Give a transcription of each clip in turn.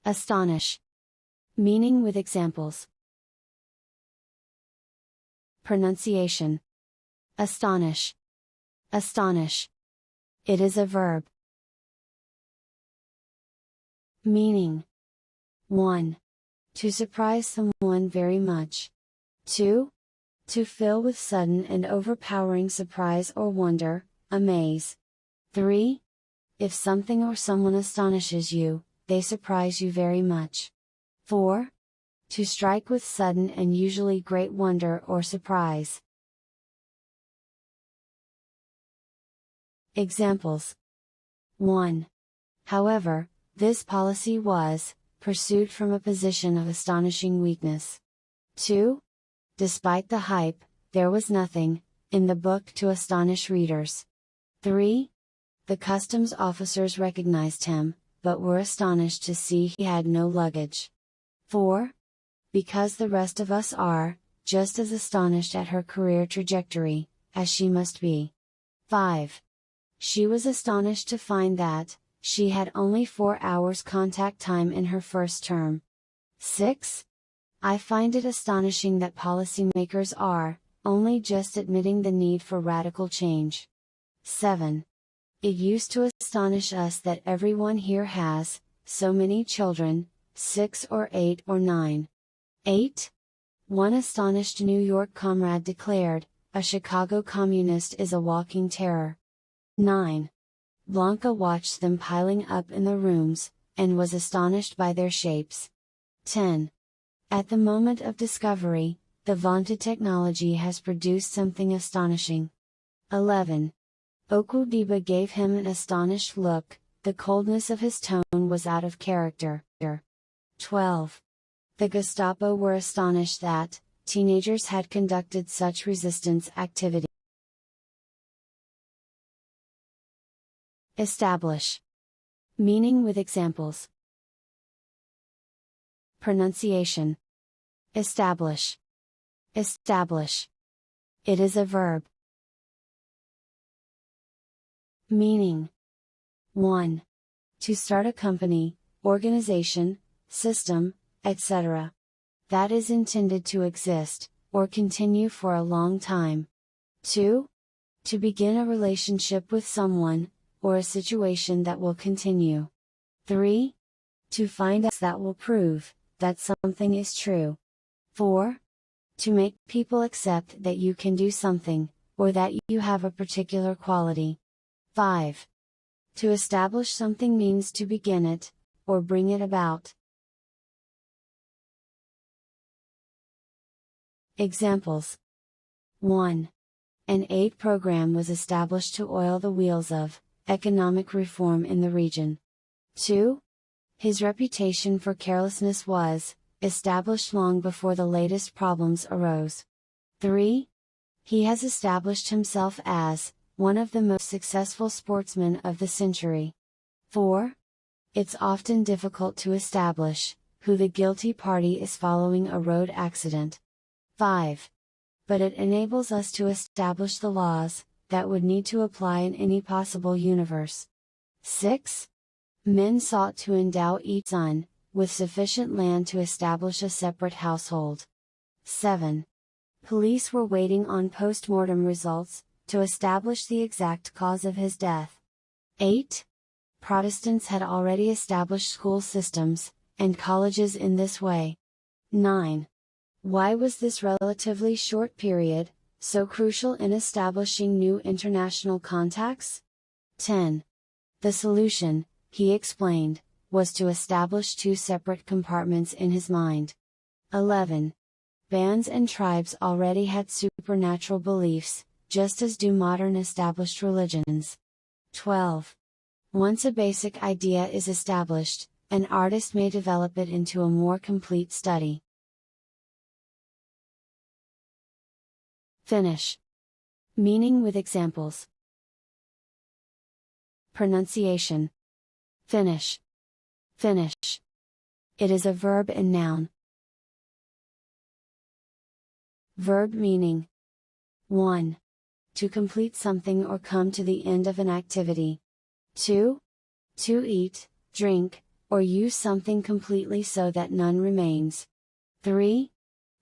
Astonish. Meaning with examples. Pronunciation. Astonish. Astonish. It is a verb. Meaning. 1. To surprise someone very much. 2. To fill with sudden and overpowering surprise or wonder, amaze. 3. If something or someone astonishes you, they surprise you very much. 4. To strike with sudden and usually great wonder or surprise. Examples. 1. However, this policy was pursued from a position of astonishing weakness. 2. Despite the hype, there was nothing in the book to astonish readers. 3. The customs officers recognized him, but were astonished to see he had no luggage. 4. Because the rest of us are just as astonished at her career trajectory as she must be. 5. She was astonished to find that she had only 4 hours contact time in her first term. 6. I find it astonishing that policymakers are only just admitting the need for radical change. 7. It used to astonish us that everyone here has so many children, 6 or 8 or 9. 8. One astonished New York comrade declared, "A Chicago communist is a walking terror." 9. Blanca watched them piling up in the rooms, and was astonished by their shapes. 10. At the moment of discovery, the vaunted technology has produced something astonishing. 11. Okudiba gave him an astonished look, the coldness of his tone was out of character. 12. The Gestapo were astonished that teenagers had conducted such resistance activity. Establish. Meaning with examples. Pronunciation. Establish. Establish. It is a verb. Meaning. 1. To start a company, organization, system, etc. that is intended to exist, or continue for a long time. 2. To begin a relationship with someone, or a situation that will continue. 3. To find out that will prove that something is true. 4. To make people accept that you can do something, or that you have a particular quality. 5. To establish something means to begin it, or bring it about. Examples. 1. An aid program was established to oil the wheels of economic reform in the region. 2. His reputation for carelessness was established long before the latest problems arose. 3. He has established himself as one of the most successful sportsmen of the century. 4. It's often difficult to establish who the guilty party is following a road accident. 5. But it enables us to establish the laws that would need to apply in any possible universe. 6. Men sought to endow each son with sufficient land to establish a separate household. 7. Police were waiting on post-mortem results to establish the exact cause of his death. 8. Protestants had already established school systems and colleges in this way. 9. Why was this relatively short period so crucial in establishing new international contacts? 10. The solution, he explained, was to establish 2 separate compartments in his mind. 11. Bands and tribes already had supernatural beliefs, just as do modern established religions. 12. Once a basic idea is established, an artist may develop it into a more complete study. Finish. Meaning with examples. Pronunciation. Finish. Finish. It is a verb and noun. Verb meaning. 1. To complete something or come to the end of an activity. 2. To eat, drink, or or use something completely so that none remains. 3.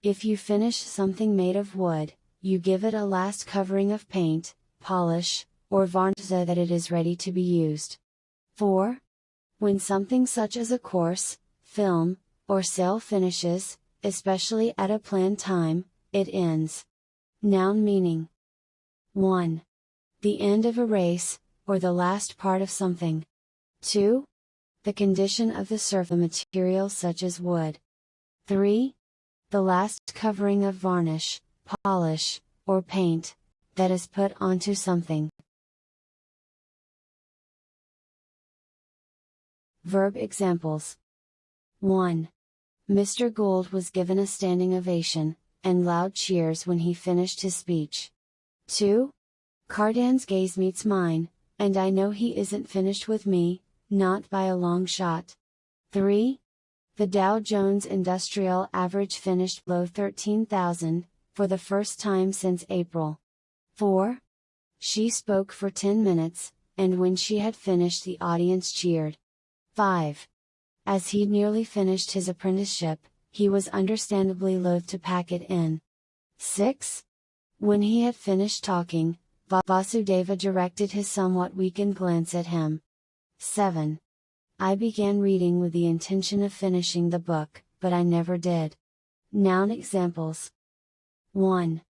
If you finish something made of wood, you give it a last covering of paint, polish, or varnish so that it is ready to be used. 4. When something such as a course, film, or sale finishes, especially at a planned time, it ends. Noun meaning. 1. The end of a race, or the last part of something. 2. The condition of the surface material such as wood. 3. The last covering of varnish, polish, or paint, that is put onto something. Verb examples. 1. Mr. Gould was given a standing ovation, and loud cheers when he finished his speech. 2. Cardan's gaze meets mine, and I know he isn't finished with me, not by a long shot. 3. The Dow Jones Industrial Average finished below 13,000, for the first time since April. 4. She spoke for 10 minutes, and when she had finished the audience cheered. 5. As he'd nearly finished his apprenticeship, he was understandably loath to pack it in. 6. When he had finished talking, Vasudeva directed his somewhat weakened glance at him. 7. I began reading with the intention of finishing the book, but I never did. Noun examples. 1.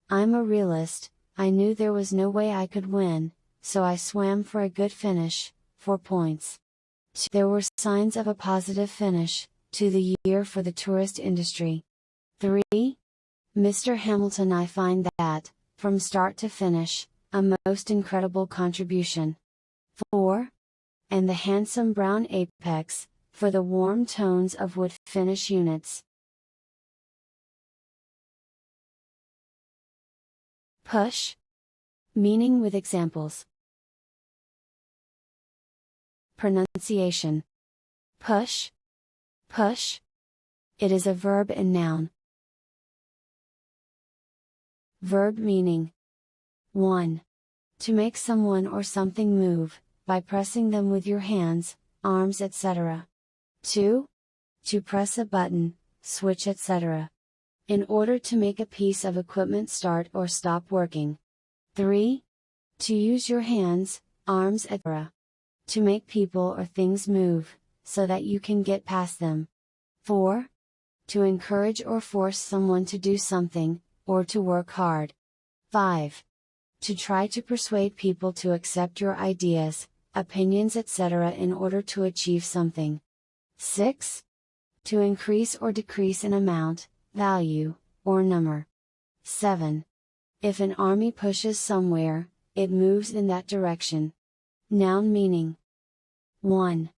I'm a realist, I knew there was no way I could win, so I swam for a good finish, 4 points. 2. There were signs of a positive finish to the year for the tourist industry. 3. Mr. Hamilton, I find that, from start to finish, a most incredible contribution. 4. And the handsome brown apex, for the warm tones of wood finish units. Push. Meaning with examples. Pronunciation. Push. Push. It is a verb and noun. Verb meaning. 1. To make someone or something move, by pressing them with your hands, arms, etc. 2. To press a button, switch, etc. in order to make a piece of equipment start or stop working. 3. To use your hands, arms, etc. to make people or things move, so that you can get past them. 4. To encourage or force someone to do something, or to work hard. 5. To try to persuade people to accept your ideas, opinions, etc. in order to achieve something. 6. To increase or decrease in amount, value, or number. 7. If an army pushes somewhere, it moves in that direction. Noun meaning. 1.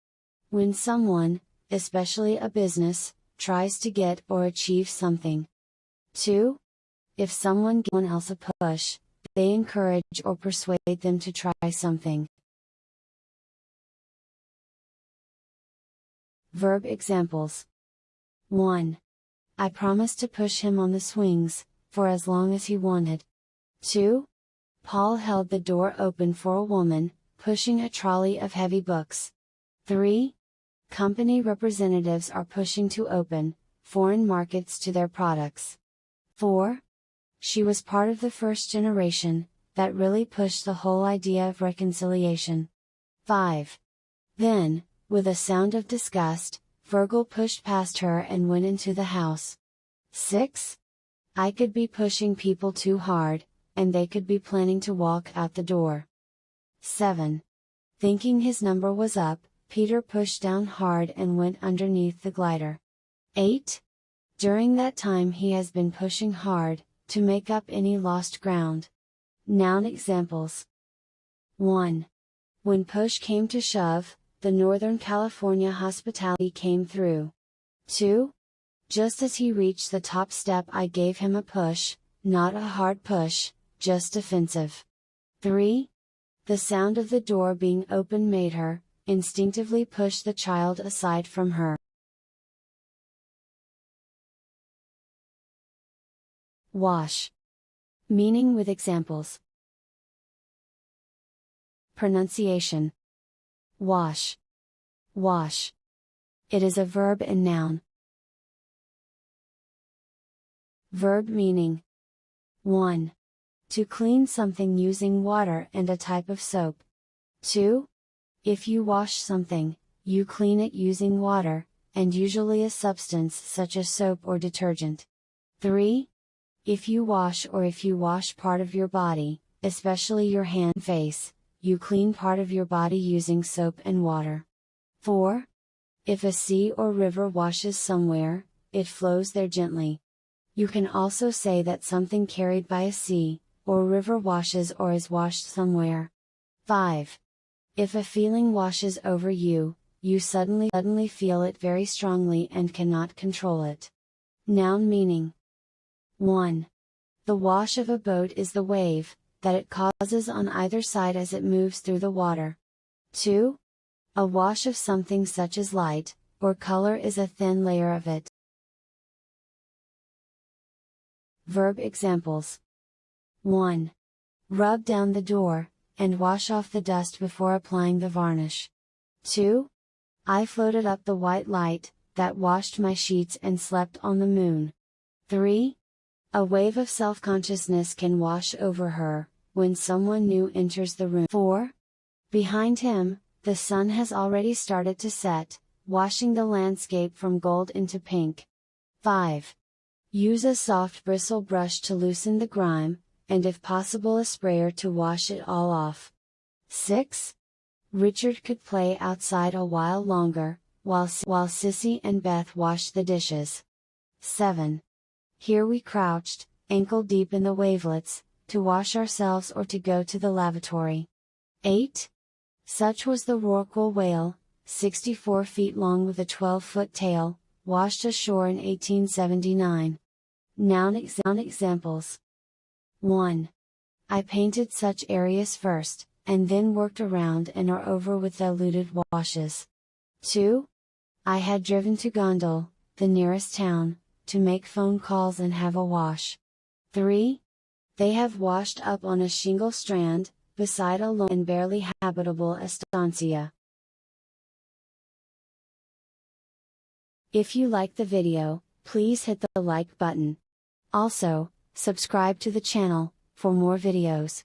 When someone, especially a business, tries to get or achieve something. 2. If someone gives someone else a push, they encourage or persuade them to try something. Verb examples. 1. I promised to push him on the swings, for as long as he wanted. 2. Paul held the door open for a woman, pushing a trolley of heavy books. 3. Company representatives are pushing to open foreign markets to their products. 4. She was part of the first generation that really pushed the whole idea of reconciliation. 5. Then, with a sound of disgust, Virgil pushed past her and went into the house. 6. I could be pushing people too hard, and they could be planning to walk out the door. 7. Thinking his number was up, Peter pushed down hard and went underneath the glider. 8. During that time he has been pushing hard, to make up any lost ground. Noun examples. 1. When push came to shove, the Northern California hospitality came through. 2. Just as he reached the top step I gave him a push, not a hard push, just defensive. 3. The sound of the door being open made her, instinctively push the child aside from her. Wash. Meaning with examples. Pronunciation. Wash. Wash. It is a verb and noun. Verb meaning. 1. To clean something using water and a type of soap. 2. If you wash something, you clean it using water, and usually a substance such as soap or detergent. 3. If you wash or if you wash part of your body, especially your hand and face, you clean part of your body using soap and water. 4. If a sea or river washes somewhere, it flows there gently. You can also say that something carried by a sea, or river washes or is washed somewhere. 5. If a feeling washes over you, you suddenly feel it very strongly and cannot control it. Noun meaning. 1. The wash of a boat is the wave that it causes on either side as it moves through the water. 2. A wash of something such as light, or color is a thin layer of it. Verb examples. 1. Rub down the door, and wash off the dust before applying the varnish. 2. I floated up the white light, that washed my sheets and slept on the moon. 3. A wave of self-consciousness can wash over her, when someone new enters the room. 4. Behind him, the sun has already started to set, washing the landscape from gold into pink. 5. Use a soft bristle brush to loosen the grime, and if possible a sprayer to wash it all off. 6. Richard could play outside a while longer, while Sissy and Beth washed the dishes. 7. Here we crouched, ankle deep in the wavelets, to wash ourselves or to go to the lavatory. 8. Such was the Rorqual whale, 64 feet long with a 12-foot tail, washed ashore in 1879. Noun examples. 1. I painted such areas first, and then worked around and are over with diluted washes. 2. I had driven to Gondal, the nearest town, to make phone calls and have a wash. 3. They have washed up on a shingle strand, beside a lone and barely habitable estancia. If you like the video, please hit the like button. Also, subscribe to the channel, for more videos.